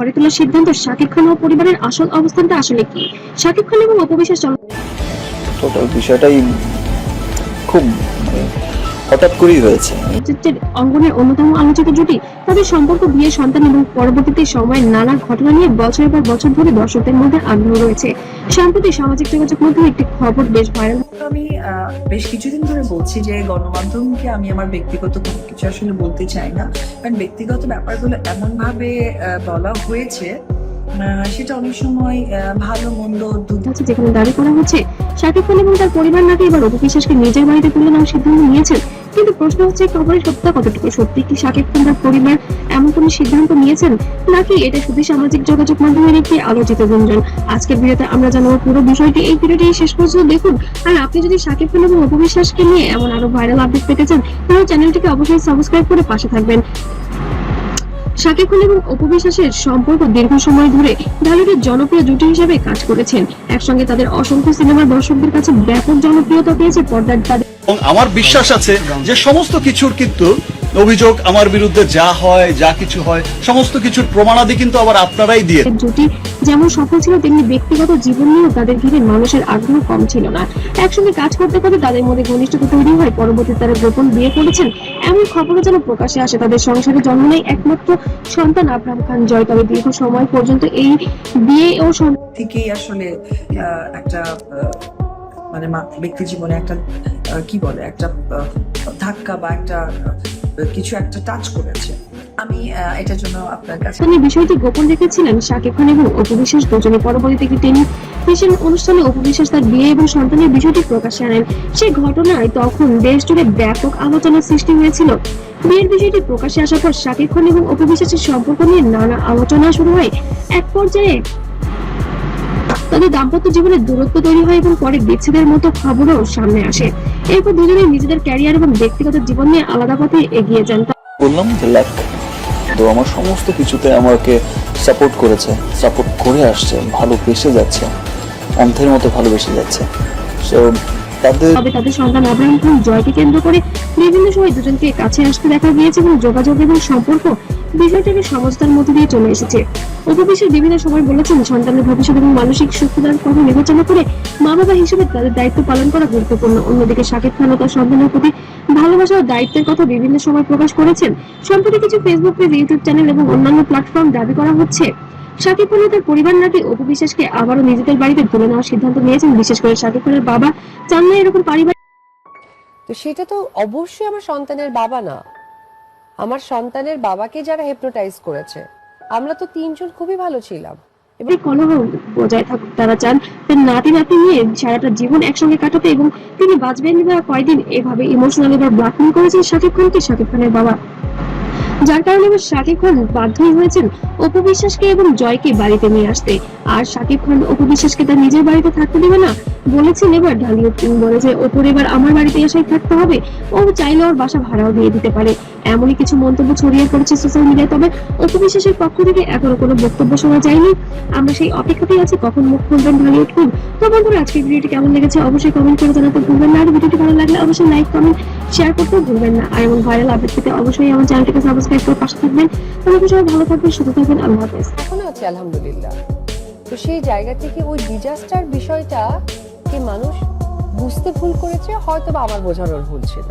ঘরে তোলার সিদ্ধান্ত শাকিব খান ও পরিবারের আসল অবস্থানটা আসলে কি? শাকিব খান এবং অপু বিশ্বাস টোটাল বিষয়টাই খুব হঠাৎ করেই হয়েছে। চলচ্চিত্রের অঙ্গনের অন্যতম আলোচিত জুটি। তাদের সম্পর্ক, বিয়ে, সন্তান এবং পরবর্তীতে সময়ের নানা ঘটনা নিয়ে বছরের পর বছর ধরে দর্শকদের মধ্যে আগ্রহ রয়েছে। সম্প্রতি সামাজিক যোগাযোগ মাধ্যমে একটি খবর বেশ ভাইরাল। আমি বেশ কিছুদিন ধরে বলছি যে গণমাধ্যমকে আমি আমার ব্যক্তিগত কোনো কিছু আসলে বলতে চাই না, কারণ ব্যক্তিগত ব্যাপারগুলো এমন ভাবে বলা হয়েছে সেটা অনেক সময় ভালো মন্দ আছে, যেখানে দাবি করা হচ্ছে শাকিব খান এবং তার পরিবার নাকি এবার অপু বিশ্বাসকে নিজের বাড়িতে তুলে নেওয়ার সিদ্ধান্ত নিয়েছেন। কিন্তু প্রশ্ন হচ্ছে, খবরের সত্যতা কতটুকু? সত্যি কি শাকিব খান তার পরিবার এমন কোন সিদ্ধান্ত নিয়েছেন, নাকি এটা শুধু সামাজিক যোগাযোগ মাধ্যমের একটি আলোচিত গুঞ্জন? আজকের ভিডিওতে আমরা জানাবো পুরো বিষয়টি। এই ভিডিওটি শেষ পর্যন্ত দেখুন। আর আপনি যদি শাকিব খান এবং অপু বিশ্বাসকে নিয়ে এমন আরো ভাইরাল আপডেট পেতে চান, তাহলে চ্যানেলটিকে অবশ্যই সাবস্ক্রাইব করে পাশে থাকবেন। শাকিব খান এবং অপু বিশ্বাসের সম্পর্ক দীর্ঘ সময় ধরে ঢালিউডের জনপ্রিয় জুটি হিসেবে কাজ করেছেন। একসঙ্গে তাদের অসংখ্য সিনেমার দর্শকদের কাছে ব্যাপক জনপ্রিয়তা পেয়েছে পর্দার। এবং আমার বিশ্বাস আছে যে সমস্ত কিছুর কিন্তু অভিযোগ আমার বিরুদ্ধে যা হয়, যা কিছু হয়, সমস্ত কিছুর প্রমাণাদি কিন্তু আবার আপনারাই দিয়ে। জুটি যেমন সফল ছিল, তেমনি ব্যক্তিগত জীবন নিয়েও তাদের ঘিরে মানুষের আগ্রহ কম ছিল না। একসঙ্গে কাজ করতে করতে তাদের মধ্যে ঘনিষ্ঠতা তৈরি হয়। পরবর্তীতে তারা গোপন বিয়ে করেছেন এমন খবরও যেন প্রকাশ্যে আসে। তাদের সংসারে জন্ম নেয় একমাত্র সন্তান আব্রাহাম খান জয়। তবে দীর্ঘ সময় পর্যন্ত এই বিয়ে ও থেকেই আসলে একটা মানে ব্যক্তি জীবনে একটা কি বলে একটা ধাক্কা বা একটা কিছু একটা টাচ করেছে। আমি এটার জন্য আপনার কাছে বিষয়টি গোপন রেখেছিলেন শাকিব খান এবং অপু বিশ্বাস দুজনে। পরবর্তীতে একটি টেলিভিশন অনুষ্ঠানে অপু বিশ্বাস তার বিয়ে এবং সন্তানের বিষয়টি প্রকাশ্যে আনেন। সেই ঘটনায় তখন দেশ জুড়ে ব্যাপক আলোচনার সৃষ্টি হয়েছিল। বিয়ের বিষয়টি প্রকাশ্যে আসার পর শাকিব খান এবং অপু বিশ্বাসের সম্পর্ক নিয়ে নানা আলোচনা শুরু হয়। এক পর্যায়ে তাদের দাম্পত্য জীবনে দূরত্ব তৈরি হয় এবং পরে বিচ্ছেদের মতো খবরও সামনে আসে। এরপর দুজনে নিজেদের ক্যারিয়ার এবং ব্যক্তিগত জীবন নিয়ে আলাদা পথে এগিয়ে যান। বললাম যে লাক, তো আমার সমস্ত কিছুতে আমাকে সাপোর্ট করেছে, সাপোর্ট করে আসছে, ভালোবেসে যাচ্ছে, অন্ধের মতো ভালোবেসে যাচ্ছে। সো তাদের সন্তান আব্রাহাম খান জয়কে কেন্দ্র করে বিভিন্ন সময় দুজনকে কাছে আসতে দেখা গিয়েছে এবং যোগাযোগ এবং সম্পর্ক বিষয়টাকে সমঝোতার মধ্যে দিয়ে চলে এসেছে। অপু বিশ্বাস বিভিন্ন সময় বলেছেন, সন্তানের ভবিষ্যৎ এবং মানসিক সুস্থতার কথা বিবেচনা করে মা বাবা হিসেবে তাদের দায়িত্ব পালন করা গুরুত্বপূর্ণ। অন্যদিকে শাকিব খান ও তার সন্তানের প্রতি ভালোবাসা ও দায়িত্বের কথা বিভিন্ন সময় প্রকাশ করেছেন। সম্প্রতি কিছু ফেসবুক পেজ, ইউটিউব চ্যানেল এবং অন্যান্য প্ল্যাটফর্ম দাবি করা হচ্ছে শাকিব খান ও তার পরিবার নাকি অপু বিশ্বাসকে আবারও নিজেদের বাড়িতে তুলে নেওয়ার সিদ্ধান্ত নিয়েছেন। বিশেষ করে শাকিব খানের বাবা চান না এরকম পারিবারিক। তো সেটা তো অবশ্যই আমার সন্তানের বাবা না, আমার সন্তানের বাবাকে যারা হিপনোটাইজ করেছে। আমরা তো তিনজন খুবই ভালো ছিলাম। এবার কলহ বজায় থাকুক। তারা চান তার নাতি নাতি নিয়ে সারাটা জীবন একসঙ্গে কাটাতে এবং তিনি বাঁচবেন না কয়দিন। এভাবে ইমোশনালি ব্ল্যাকমেল করেছেন শাকিব খানকে শাকিব খানের বাবা, যার কারণে এবার শাকিব খান বাধ্যই হয়েছেন অপু বিশ্বাসকে এবং জয়কে বাড়িতে নিয়ে আসতে। আর শাকিব খান অপু বিশ্বাসকে তার নিজের বাড়িতে থাকতে দেবে না বলেছেন। এবার ঢালিউড কিং বলে যে অপুর এবার আমার বাড়িতে এসেই থাকতে হবে, ও চাইলে ওর বাসা ভাড়াও দিয়ে দিতে পারে। এমনই কিছু মন্তব্য ছড়িয়ে পড়েছে সোশ্যাল মিডিয়ায়। তবে অপু বিশ্বাসের পক্ষ থেকে এখনো কোনো বক্তব্য শোনা যায়নি। আমরা সেই অপেক্ষাতেই আছি কখন মুখ খুলবেন ঢালিউড কিং। তো বন্ধুরা, আজকের ভিডিওটি কেমন লেগেছে অবশ্যই কমেন্ট করে জানাতে ভুলবেন না। আর ভিডিওটি ভালো লাগলে অবশ্যই লাইক, কমেন্ট, শেয়ার করতে ভুলবেন না। আর এমন ভাইরাল আপডেট পেতে অবশ্যই আমার চ্যানেলটিকে সাবস্ক্রাইব করে পাশে থাকবেন। তবে সবাই ভালো থাকবেন, সুস্থ থাকবেন। আল্লাহ হাফেজ। এখনো আছে আলহামদুলিল্লাহ। তো সেই জায়গা থেকে ওই ডিজাস্টার বিষয়টা কে মানুষ বুঝতে ভুল করেছে, হয়তো বা আমার বোঝানোর ভুল ছিল।